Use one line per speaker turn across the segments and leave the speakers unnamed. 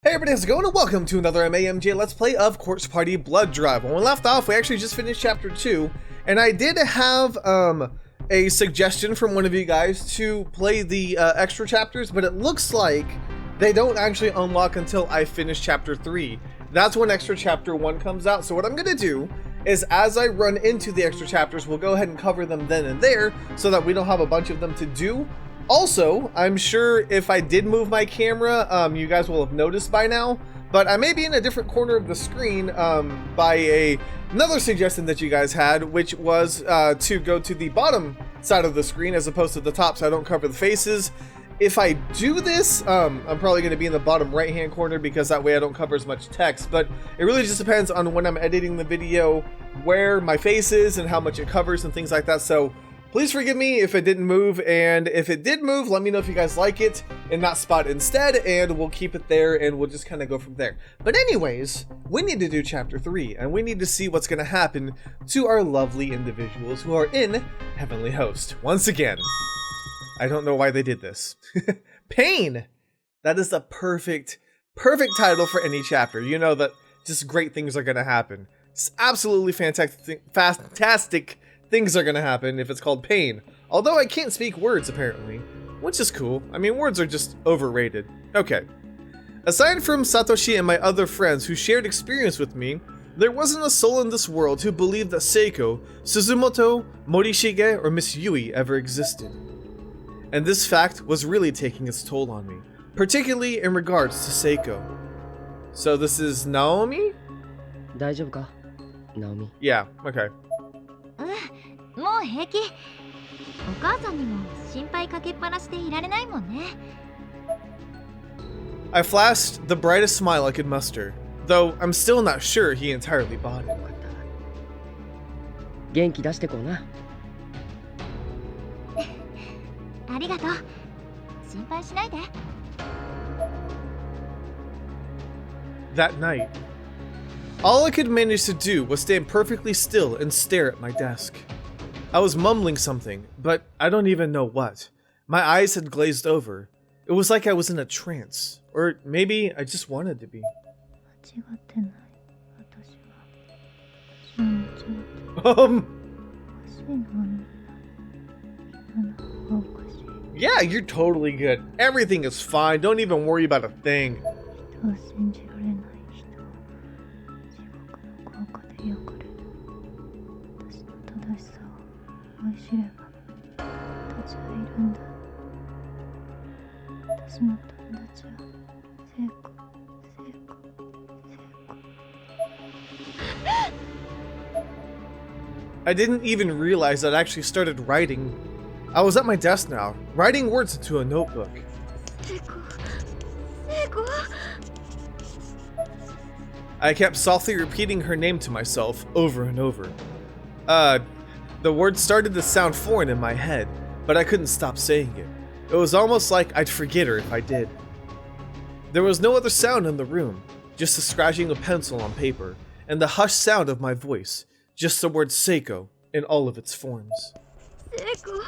Hey everybody, how's it going? And welcome to another MAMJ Let's Play of Corpse Party Blood Drive. When we left off, we actually just finished Chapter 2, and I did have a suggestion from one of you guys to play the extra chapters, but it looks like they don't actually unlock until I finish Chapter 3. That's when extra Chapter 1 comes out, so what I'm going to do is as I run into the extra chapters, we'll go ahead and cover them then and there, so that we don't have a bunch of them to do. Also, I'm sure if I did move my camera, you guys will have noticed by now, but I may be in a different corner of the screen by another suggestion that you guys had, which was to go to the bottom side of the screen as opposed to the top so I don't cover the faces. If I do this, I'm probably going to be in the bottom right hand corner because that way I don't cover as much text, but it really just depends on when I'm editing the video where my face is and how much it covers and things like that. So please forgive me if it didn't move, and if it did move, let me know if you guys like it in that spot instead, and we'll keep it there and we'll just kind of go from there. But anyways, we need to do Chapter 3, and we need to see what's going to happen to our lovely individuals who are in Heavenly Host. Once again, I don't know why they did this. Pain! That is the perfect title for any chapter. You know that just great things are going to happen. It's absolutely fantastic things are gonna happen if it's called Pain. Although I can't speak words apparently, which is cool. I mean, words are just overrated. Okay. Aside from Satoshi and my other friends who shared experience with me, there wasn't a soul in this world who believed that Seiko, Suzumoto, Morishige, or Miss Yui ever existed. And this fact was really taking its toll on me, particularly in regards to Seiko. So this is Naomi?
大丈夫か? Naomi.
Yeah, okay.
もう平気。お母さんにも心配かけっぱなしでいられないもんね。
I flashed the brightest smile I could muster, though I'm still not sure he entirely bought it.
元気出してこうな。
ありがとう。心配しないで。
That night, all I could manage to do was stand perfectly still and stare at my desk. I was mumbling something, but I don't even know what. My eyes had glazed over. It was like I was in a trance, or maybe I just wanted to be. Yeah, you're totally good. Everything is fine. Don't even worry about a thing. I didn't even realize I'd actually started writing. I was at my desk now, writing words into a notebook. I kept softly repeating her name to myself over and over. The words started to sound foreign in my head, but I couldn't stop saying it. It was almost like I'd forget her if I did. There was no other sound in the room, just the scratching of pencil on paper, and the hushed sound of my voice, just the word Seiko in all of its forms.
Seiko.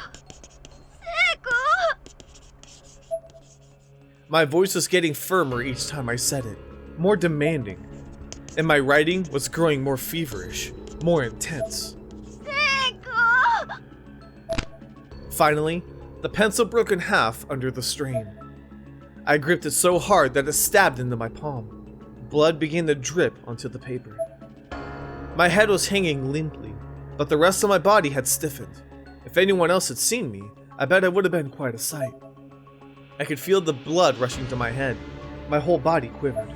My voice was getting firmer each time I said it, more demanding, and my writing was growing more feverish, more intense. Finally, the pencil broke in half under the strain. I gripped it so hard that it stabbed into my palm. Blood began to drip onto the paper. My head was hanging limply, but the rest of my body had stiffened. If anyone else had seen me, I bet it would have been quite a sight. I could feel the blood rushing to my head. My whole body quivered.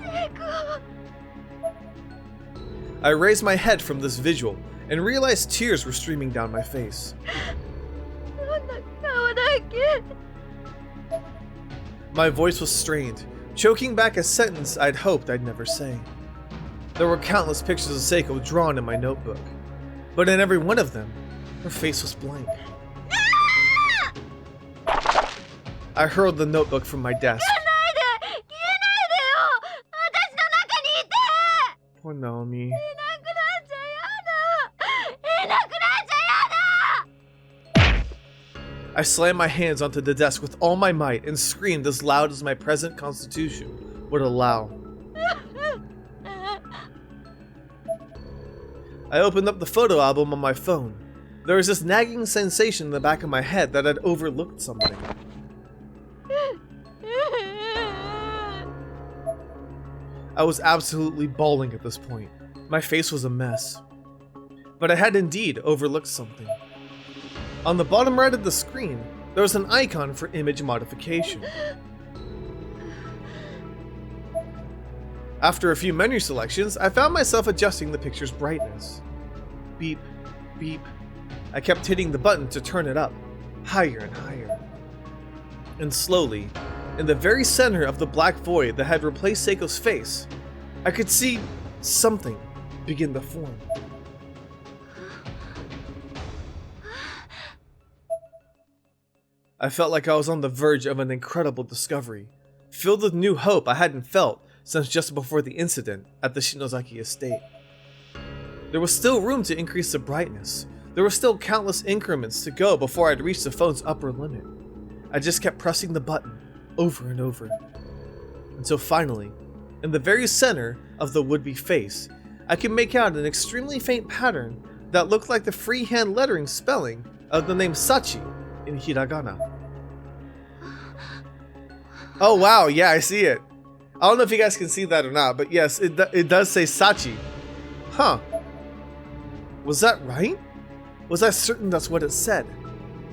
I raised my head from this visual and realized tears were streaming down my face. My voice was strained, choking back a sentence I'd hoped I'd never say. There were countless pictures of Seiko drawn in my notebook, but in every one of them, her face was blank. I hurled the notebook from my desk. Poor Naomi. I slammed my hands onto the desk with all my might and screamed as loud as my present constitution would allow. I opened up the photo album on my phone. There was this nagging sensation in the back of my head that I'd overlooked something. I was absolutely bawling at this point. My face was a mess. But I had indeed overlooked something. On the bottom right of the screen, there was an icon for image modification. After a few menu selections, I found myself adjusting the picture's brightness. Beep, beep. I kept hitting the button to turn it up, higher and higher. And slowly, in the very center of the black void that had replaced Seiko's face, I could see something begin to form. I felt like I was on the verge of an incredible discovery, filled with new hope I hadn't felt since just before the incident at the Shinozaki estate. There was still room to increase the brightness. There were still countless increments to go before I'd reach the phone's upper limit. I just kept pressing the button over and over. Until finally, in the very center of the would-be face, I could make out an extremely faint pattern that looked like the freehand lettering spelling of the name Sachi in hiragana. Oh wow, yeah, I see it. I don't know if you guys can see that or not, but yes, it does say Sachi. Huh. Was that right? Was I certain that's what it said?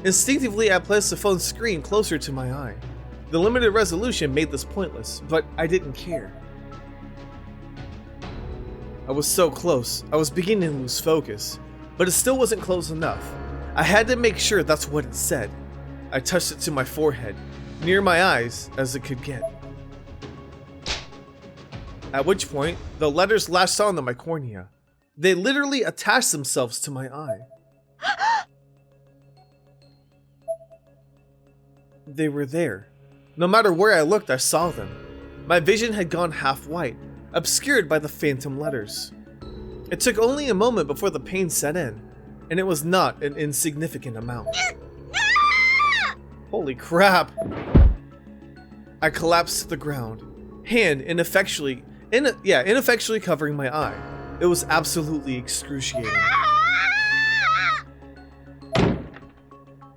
Instinctively, I placed the phone's screen closer to my eye. The limited resolution made this pointless, but I didn't care. I was so close, I was beginning to lose focus, but it still wasn't close enough. I had to make sure that's what it said. I touched it to my forehead, near my eyes as it could get. At which point, the letters latched onto my cornea. They literally attached themselves to my eye. They were there. No matter where I looked, I saw them. My vision had gone half white, obscured by the phantom letters. It took only a moment before the pain set in, and it was not an insignificant amount. Holy crap! I collapsed to the ground, hand ineffectually covering my eye. It was absolutely excruciating.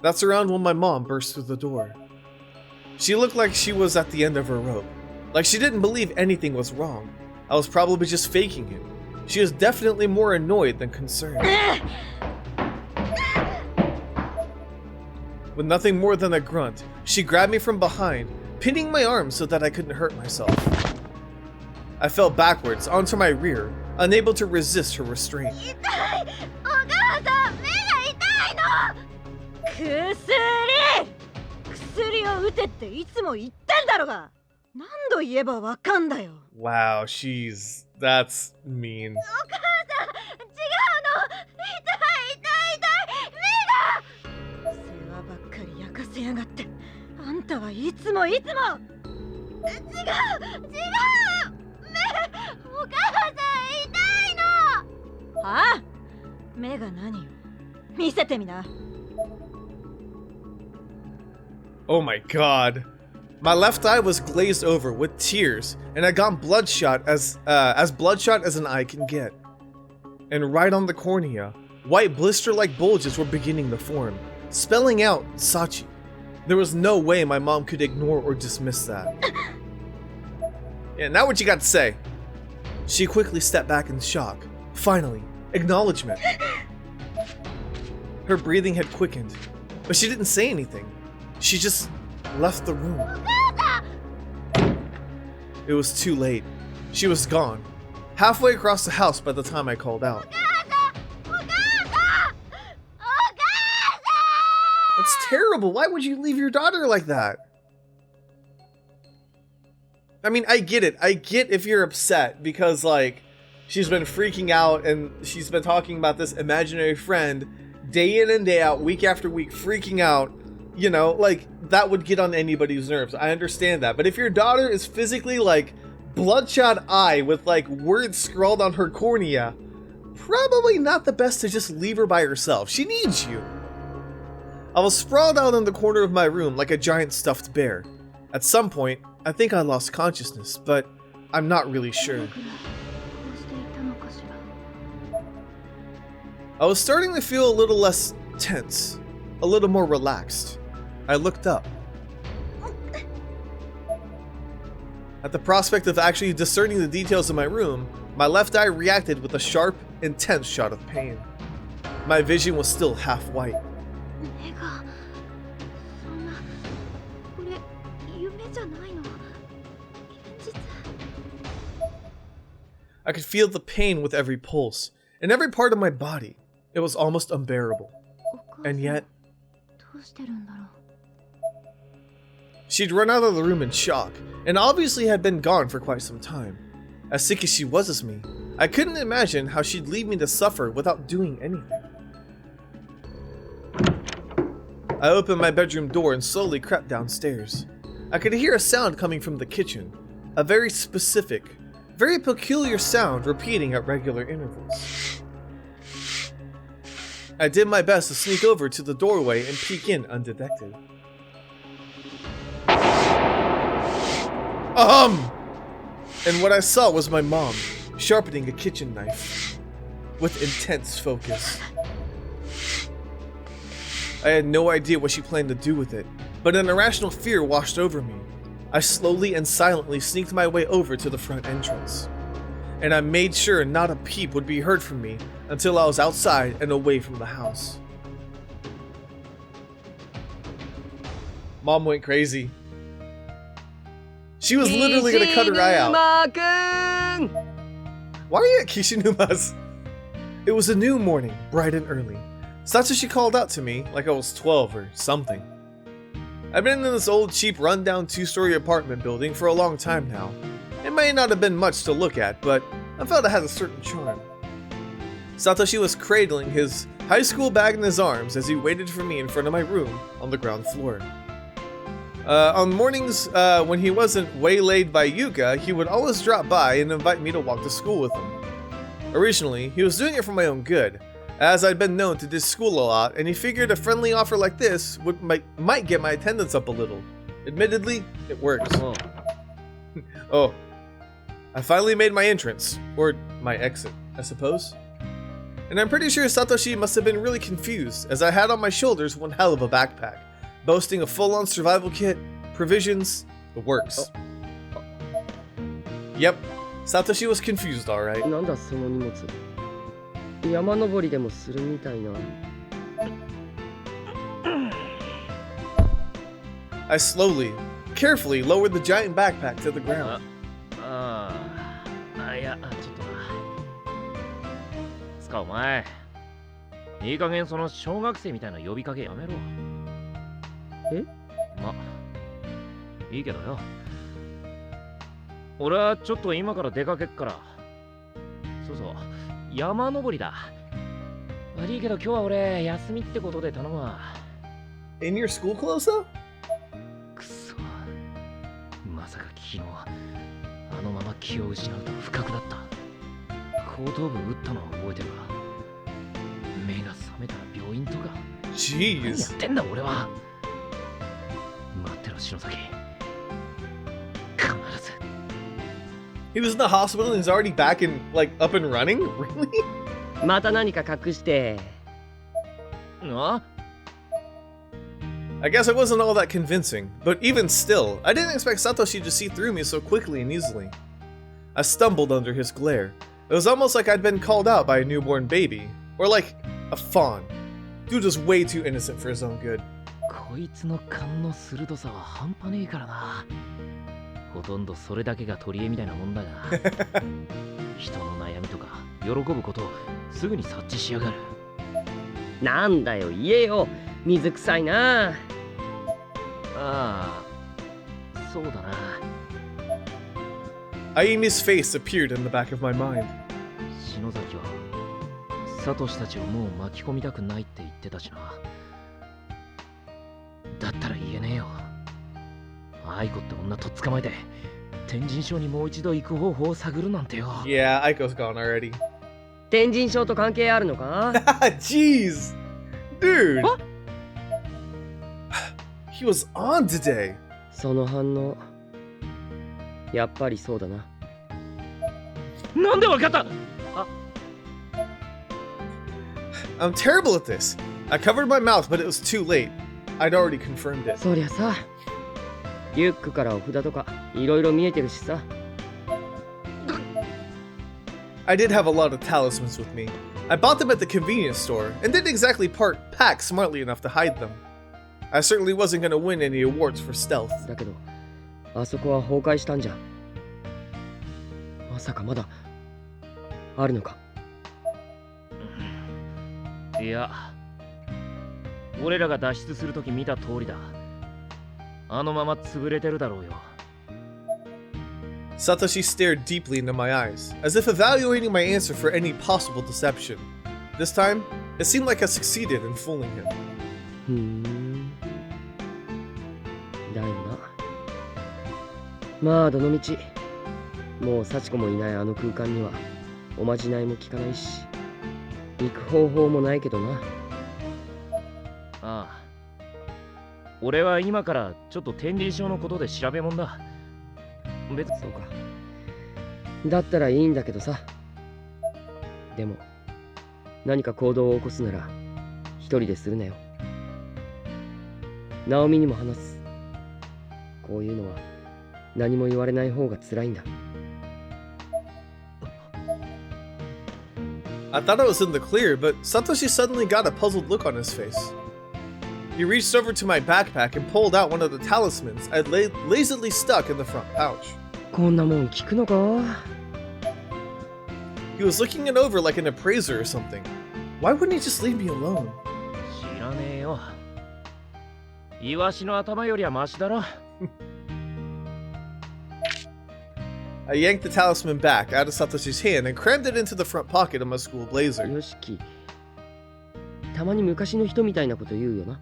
That's around when my mom burst through the door. She looked like she was at the end of her rope, like she didn't believe anything was wrong. I was probably just faking it. She was definitely more annoyed than concerned. With nothing more than a grunt, she grabbed me from behind, pinning my arm so that I couldn't hurt myself. I fell backwards onto my rear, unable to resist her restraint. Wow, that's mean. Oh my god. My left eye was glazed over with tears, and I got bloodshot as bloodshot as an eye can get. And right on the cornea, white blister-like bulges were beginning to form, spelling out Sachi. There was no way my mom could ignore or dismiss that. Yeah, now what you got to say? She quickly stepped back in shock. Finally, acknowledgement. Her breathing had quickened, but she didn't say anything. She just left the room. It was too late. She was gone. Halfway across the house by the time I called out. That's terrible. Why would you leave your daughter like that? I mean, I get it. I get if you're upset because, like, she's been freaking out and she's been talking about this imaginary friend day in and day out, week after week, freaking out. You know, like, that would get on anybody's nerves. I understand that. But if your daughter is physically, like, bloodshot eye with, like, words scrawled on her cornea, probably not the best to just leave her by herself. She needs you. I was sprawled out in the corner of my room like a giant stuffed bear. At some point, I think I lost consciousness, but I'm not really sure. I was starting to feel a little less tense, a little more relaxed. I looked up. At the prospect of actually discerning the details of my room, my left eye reacted with a sharp, intense shot of pain. My vision was still half white.
目がそんなこれ夢じゃないの現実
I could feel the pain with every pulse, in every part of my body. It was almost unbearable.
お母さん
And yet,
どうしてるんだろう
she'd run out of the room in shock, and obviously had been gone for quite some time. As sick as she was as me, I couldn't imagine how she'd leave me to suffer without doing anything. I opened my bedroom door and slowly crept downstairs. I could hear a sound coming from the kitchen, a very specific, very peculiar sound repeating at regular intervals. I did my best to sneak over to the doorway and peek in undetected. And what I saw was my mom, sharpening a kitchen knife, with intense focus. I had no idea what she planned to do with it, but an irrational fear washed over me. I slowly and silently sneaked my way over to the front entrance, and I made sure not a peep would be heard from me until I was outside and away from the house. Mom went crazy. She was literally gonna cut her eye out.
君
Why are you at Kishinuma's? It was a new morning, bright and early. Satoshi called out to me like I was 12 or something. I've been in this old, cheap, rundown 2-story apartment building for a long time now. It may not have been much to look at, but I felt it had a certain charm. Satoshi was cradling his high school bag in his arms as he waited for me in front of my room on the ground floor. On mornings when he wasn't waylaid by Yuka, he would always drop by and invite me to walk to school with him. Originally, he was doing it for my own good, as I'd been known to ditch school a lot, and he figured a friendly offer like this might get my attendance up a little. Admittedly, it worked. Oh, I finally made my entrance, or my exit, I suppose. And I'm pretty sure Satoshi must have been really confused, as I had on my shoulders one hell of a backpack, boasting a full-on survival kit, provisions, the works. Yep, Satoshi was confused, alright.
なんだその荷物山登りでもするみたいな
I slowly, carefully lowered the giant backpack to the ground.
いやちょっとなつかお前いい加減その小学生みたいな呼びかけやめろ
え
まいいけどよ俺はちょっと今から出かけっからそうそう山登りだ悪いけど今日は俺休みってことで頼むわ
In your school clothes, though?
くそまさか昨日あのまま気を失うとは不覚だった後頭部打ったのは覚えてるが目が覚めたら病院とか何や
Jeez.
ってんだ俺は待ってろ篠崎必ず
He was in the hospital and he's already back and, like, up and running? Really?
また何か隠して
あ
I guess I wasn't all that convincing, but even still, I didn't expect Satoshi to see through me so quickly and easily. I stumbled under his glare. It was almost like I'd been called out by a newborn baby, or like a fawn. Dude was way too innocent for his own good.
こいつの勘の鋭さは半端ねえからなほとんどそれだけが取り柄みたいなもんだが人の悩みとか喜ぶことをすぐに察知しやがる
なんだよ言えよ水臭いな
ああそうだな
Ayumi's face appeared in the back of my mind.
篠崎はサトシたちをもう巻き込みたくないって言ってたしなだったら言えねえよ愛子って女とっ捕まえて天神賞にもう一度行く方法を探るなんてよ
Yeah, Aiko's gone already.
天神賞と関係あるのか
Jeez! Dude!
What?
He was on today!
その反応やっぱりそうだな
なんでわかった
I'm terrible at this. I covered my mouth, but it was too late. I'd already confirmed it.
そりゃさ、リュックからお札とかいろいろ見えてるしさ。
I did have a lot of talismans with me. I bought them at the convenience store, and didn't exactly pack smartly enough to hide them. I certainly wasn't going to win any awards for stealth.
だけど、あそこは崩壊したんじゃ。まさかまだあるのか。
いや、俺らが脱出するとき見た通りだ。あのまま潰れてるだろうよ。
Satoshi stared deeply into my eyes, as if evaluating my answer for any possible deception. This time, it seemed like I succeeded in fooling him.
ふーん。だよな。まあどのみち、もう幸子もいないあの空間にはおまじないも効かないし、行く方法もないけどな。
ああ。俺は今からちょっと天輪症のことで調べもんだ。別に
そうか。だったらいいんだけどさ。でも、何か行動を起こすなら、一人でするなよ。ナオミにも話す。こういうのは、何も言われない方が辛いんだ。
I thought I was in the clear, but Satoshi suddenly got a puzzled look on his face. He reached over to my backpack and pulled out one of the talismans I'd lazily stuck in the front pouch.
こんなもん聞くのか？
He was looking it over like an appraiser or something. Why wouldn't he just leave me alone?
知らねえよ。イワシの頭よりはマシだろ。
I yanked the talisman back out of Satoshi's hand and crammed it into the front pocket of my school blazer.
よしき。たまに昔の人みたいなこと言うよな。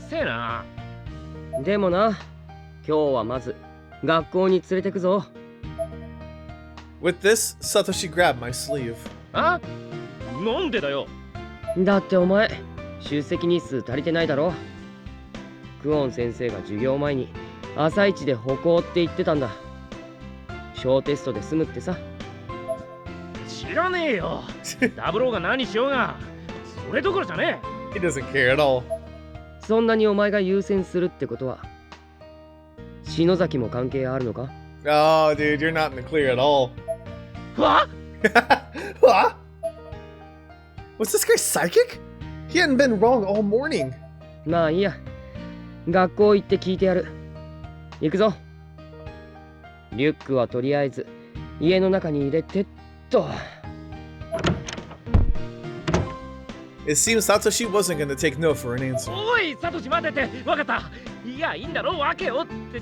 せえな。
でもな、今日はまず学校に連れてくぞ。
With this, Satoshi grabbed my sleeve.
あ？なんでだよ。
だってお前、出席日数足りてないだろ。クオン先生が授業前に朝一で歩行って言ってたんだ。小テストで済むってさ。
知らねえよ。ダブローが何しようが、それどころじゃねえ。
He doesn't care at all.
そんなにお前が優先するってことは、篠崎も関係あるのか？
Oh, dude, you're not in the clear at all.
わ？
What? Was this guy psychic? He hadn't been wrong all morning.
まあいいや。学校行って聞いてやる。行くぞ。リュックはとりあえず家の中に入れてっと。
It seems Satoshi wasn't going to take no for an answer.
おい、サトシ待てて、わかった。いや、いいんだろ、わけよって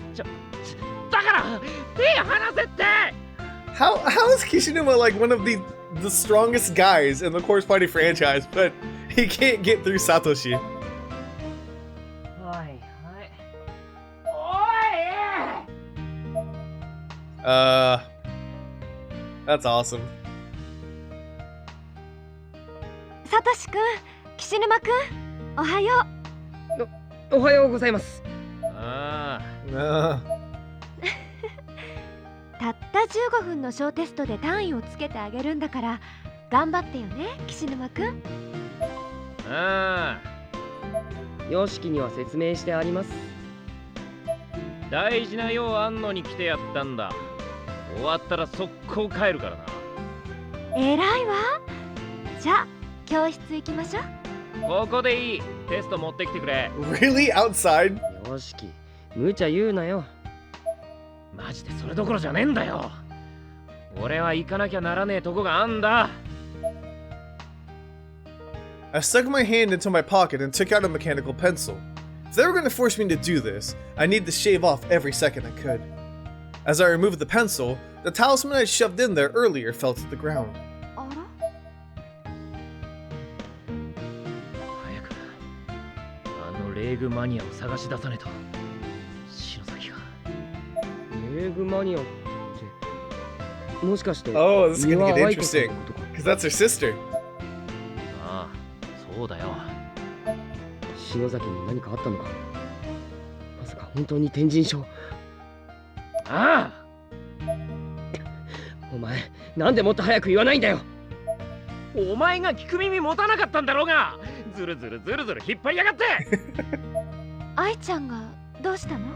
だから、手離せって。
How is Kishinuma like one of the strongest guys in the Corpse Party franchise, but he can't get through Satoshi?
はいはい。
That's awesome.
サトシくん、岸沼くん、おはよう。
おはようございます。
ああ。
たった15分の小テストで単位をつけてあげるんだから頑張ってよね、岸沼くん。
ああ。
よしきには説明してあります。
大事な用あんのに来てやったんだ。終わったら速攻帰るからな。
偉いわ。じゃあ教室行きましょう。
ここでいい。テスト持ってきてくれ。
Really? Outside?
よしき、無茶言うなよ。
マジでそれどころじゃねえんだよ。俺は行かなきゃならねえとこがあんだ。
I stuck my hand into my pocket and took out a mechanical pencil. If they were going to force me to do this, I needed to shave off every second I could. As I removed the pencil, the talisman I shoved in there earlier fell to the ground.
あら、
早くあのレーグマニアを探し出さねえと。篠崎が。
レーグマニアって、もしかして
Oh, this is going to
三輪
get
愛子さん
interesting.
のことか。
Because that's her sister.
ああ、そうだよ。
篠崎に何かあったのか。まさか本当に天神症。
ああ。
お前、なんでもっと早く言わないんだよ。
お前が聞く耳持たなかったんだろうが、ずるずるずるずる引っ張りやがって。
愛ちゃんがどうしたの？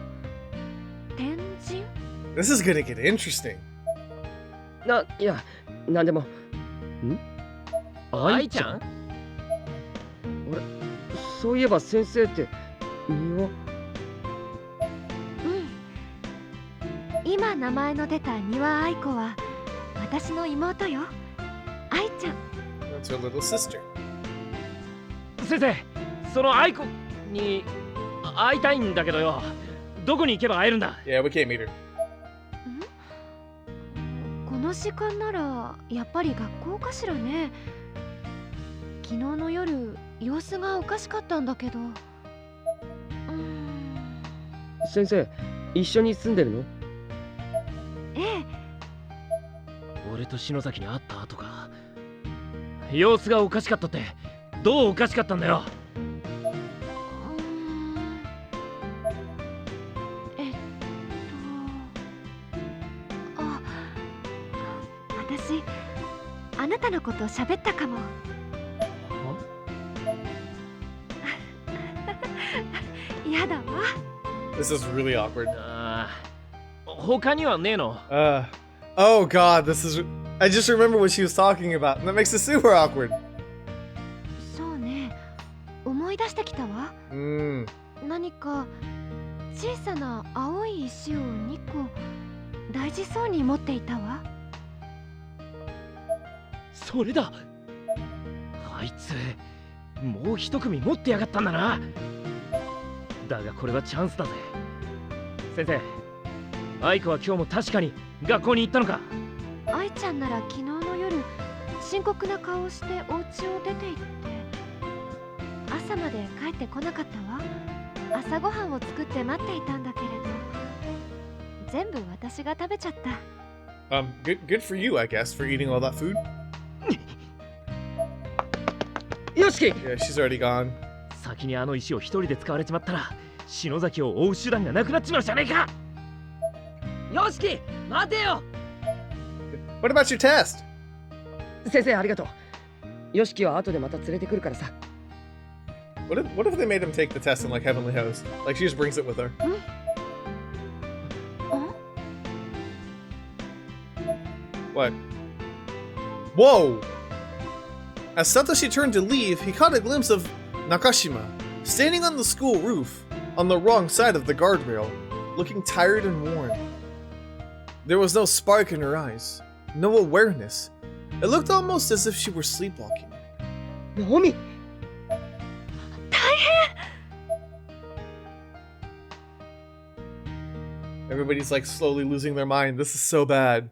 天神？
This is gonna get interesting.
いや、なんでも。
愛ちゃん？
そういえば先生って庭。
今名前の出た庭愛子は私の妹よ。愛ちゃん。
That's her little sister.
先生、その愛子に会いたいんだけどよ。どこに行けば会えるんだ？
Yeah, we can't meet her.
この時間ならやっぱり学校かしらね。昨日の夜様子がおかしかったんだけど。
先生、一緒に住んでるの？
ええ。
俺と篠崎に会った後か。様子がおかしかったって、どうおかしかったんだよ。
私、あなたのこと喋ったかも。やだわ。
This is really awkward.
他にはねえの？
Oh god, this is. I just remember what she was talking about, and that makes it super awkward.
そうね、思い出してきたわ。何か小さな青い石を2個大事そうに持っていたわ。
それだ。あいつもう一組持ってやがったんだな。だがこれはチャンスだぜ。先生、愛子は今日も確かに学校に行ったのか？
愛ちゃんなら昨日の夜深刻な顔をしてお家を出て行って朝まで帰ってこなかったわ。朝ごはんを作って待っていたんだけれど全部私が食べちゃった。
Good for you, I guess, for eating all that food.
よしき。
Yeah, she's already gone.
先にあの石を一人で使われちまったら篠崎を追う手段がなくなっちまうじゃねえか。
よしき、待てよ。
What about your test?
先生ありがとう。よしきは後でまた連れてくるからさ。
What if they made him take the test in like Heavenly Host? Like she just brings it with her. What? Whoa! As Satoshi turned to leave, he caught a glimpse of Nakashima, standing on the school roof, on the wrong side of the guardrail, looking tired and worn. There was no spark in her eyes, no awareness. It looked almost as if she were sleepwalking.
Naomi!
Everybody's like slowly losing their mind. This is so bad.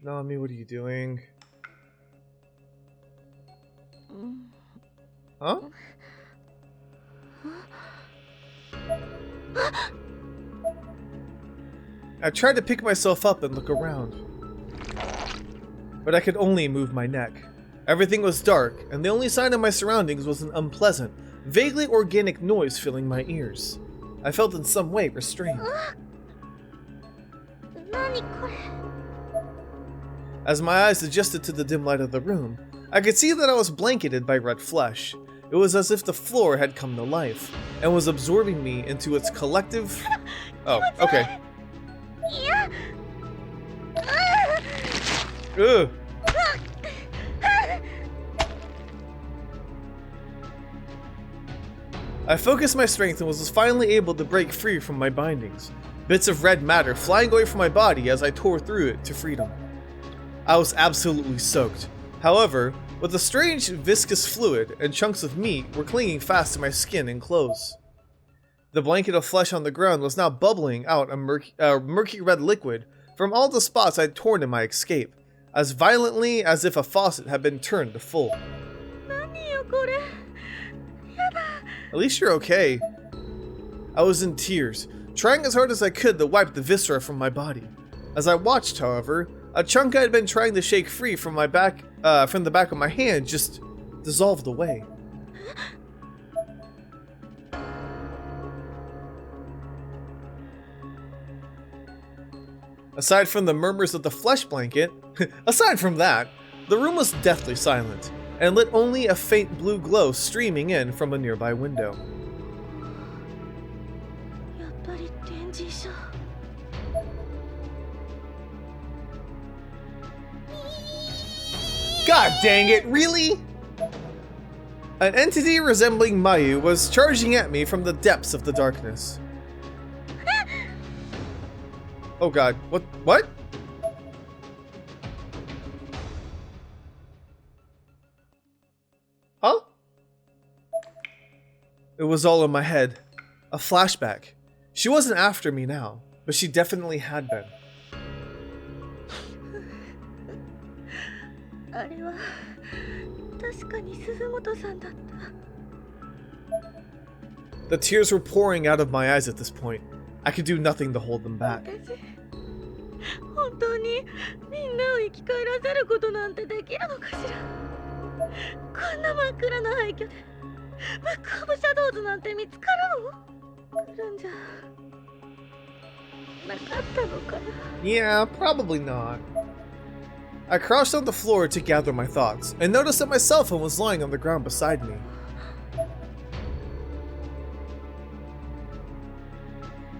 Naomi, what are you doing? Huh? I tried to pick myself up and look around, but I could only move my neck. Everything was dark, and the only sign of my surroundings was an unpleasant, vaguely organic noise filling my ears. I felt in some way restrained. As my eyes adjusted to the dim light of the room, I could see that I was blanketed by red flesh. It was as if the floor had come to life, and was absorbing me into its collective... Oh, okay. Ugh. I focused my strength and was finally able to break free from my bindings, bits of red matter flying away from my body as I tore through it to freedom. I was absolutely soaked. However, with a strange viscous fluid and chunks of meat were clinging fast to my skin and clothes. The blanket of flesh on the ground was now bubbling out a murky red liquid from all the spots I'd torn in my escape, as violently as if a faucet had been turned to full. At least you're okay. I was in tears, trying as hard as I could to wipe the viscera from my body. As I watched, however, a chunk I had been trying to shake free from the back of my hand just dissolved away. Aside from the murmurs of the flesh blanket, aside from that, the room was deathly silent, and lit only a faint blue glow streaming in from a nearby window.
やっぱり展示書。
God dang it, really? An entity resembling Mayu was charging at me from the depths of the darkness. Oh god, what? Huh? It was all in my head. A flashback. She wasn't after me now, but she definitely had been.
あれは確かに鈴本さんだった。
The tears were pouring out of my eyes at this point. I could do nothing to hold them back.
私、本当にみんなを生き返らせることなんてできるのかしら。こんな真っ暗な廃墟でブックオブシャドウズなんて見つかるの？来るんじゃなかったのかな。
Yeah, probably not. I crouched on the floor to gather my thoughts, and noticed that my cell phone was lying on the ground beside me.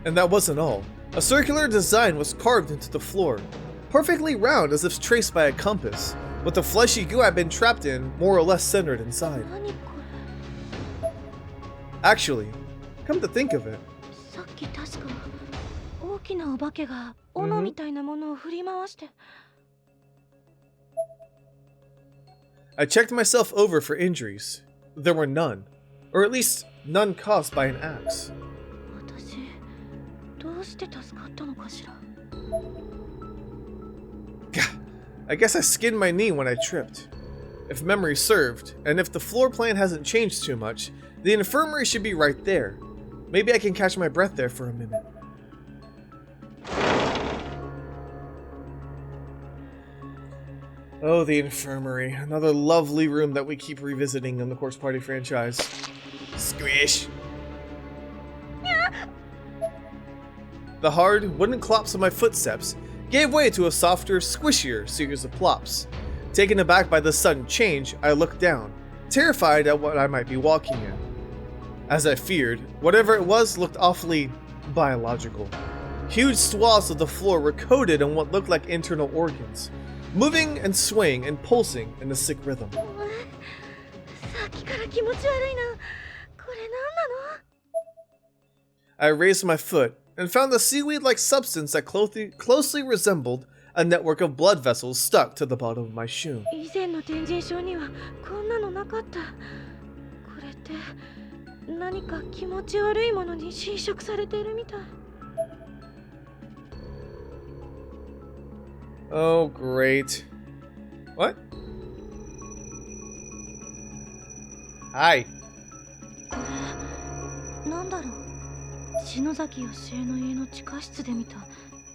And that wasn't all. A circular design was carved into the floor, perfectly round as if traced by a compass, with the fleshy goo I'd been trapped in more or less centered inside.
何これ。
Actually, come to think of it,
さっき確か大きなお化けが斧みたいなものを振り回して。
I checked myself over for injuries. There were none, or at least none caused by an axe.
私どうして助かったのかしら。
I guess I skinned my knee when I tripped. If memory served, and if the floor plan hasn't changed too much, the infirmary should be right there. Maybe I can catch my breath there for a minute. Oh, the infirmary. Another lovely room that we keep revisiting in the Corpse Party franchise. Squish! The hard, wooden clops of my footsteps gave way to a softer, squishier series of plops. Taken aback by the sudden change, I looked down, terrified at what I might be walking in. As I feared, whatever it was looked awfully biological. Huge swaths of the floor were coated in what looked like internal organs, moving and swaying and pulsing in a sick rhythm.
さっきから気持ち悪いな。これ何なの？
I raised my foot and found a seaweed-like substance that closely resembled a network of blood vessels stuck to the bottom of my shoe.
以前の天神書にはこんなのなかった。これって何か気持ち悪いものに侵食されているみたい。
Oh, great. What? Hi.
これなんだろう。篠崎義恵の家の地下室で見た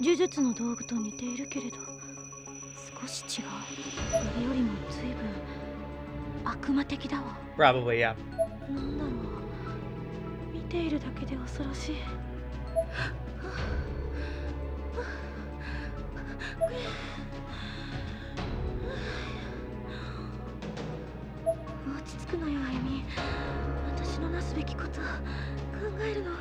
呪術の道具と似ているけれど少し違う。あれよりも随分悪魔的だわ。
Probably, yeah.
なんだろう。見ているだけで恐ろしい。落ち着くのよ、あゆみ。私のなすべきこと考えるの。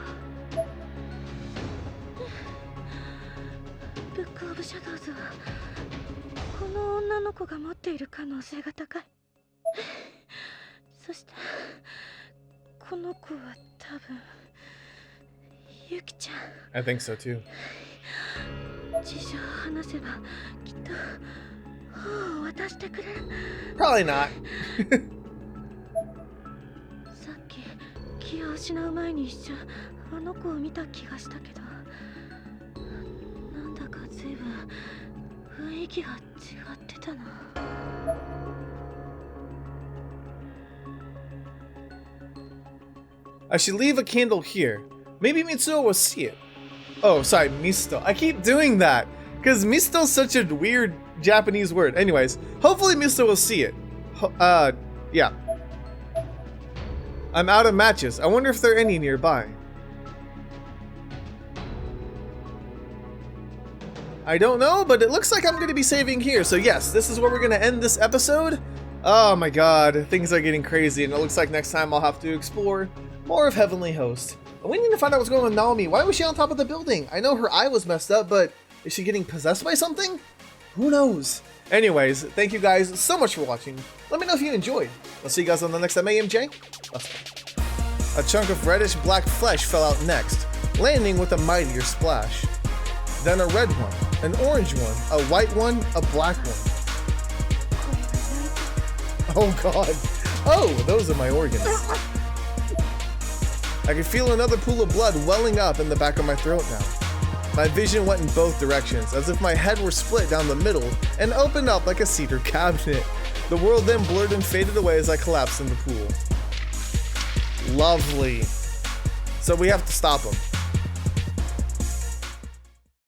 ブックオブシャドウズはこの女の子が持っている可能性が高い。そしてこの子は多分ユキちゃん。
I think so too.
事情を話せばきっと本を渡してくれる。
Probably not.
さっき気を失う前に一瞬あの子を見た気がしたけどなんだか随分雰囲気が違ってたな。
I should leave a candle here. Maybe Mitsuo will see it. Oh, sorry, Misto. I keep doing that because Misto's such a weird Japanese word. Anyways, hopefully Misto will see it. Yeah. I'm out of matches. I wonder if there are any nearby. I don't know, but it looks like I'm going to be saving here. So yes, this is where we're going to end this episode. Oh my god, things are getting crazy, and it looks like next time I'll have to explore more of Heavenly Host. And we need to find out what's going on with Naomi. Why was she on top of the building? I know her eye was messed up, but is she getting possessed by something? Who knows? Anyways, thank you guys so much for watching. Let me know if you enjoyed. I'll see you guys on the next MAMJ. Let's go. A chunk of reddish black flesh fell out next, landing with a mightier splash. Then a red one, an orange one, a white one, a black one. Oh god. Oh, those are my organs. I can feel another pool of blood welling up in the back of my throat now. My vision went in both directions, as if my head were split down the middle and opened up like a cedar cabinet. The world then blurred and faded away as I collapsed in the pool. Lovely. So we have to stop him.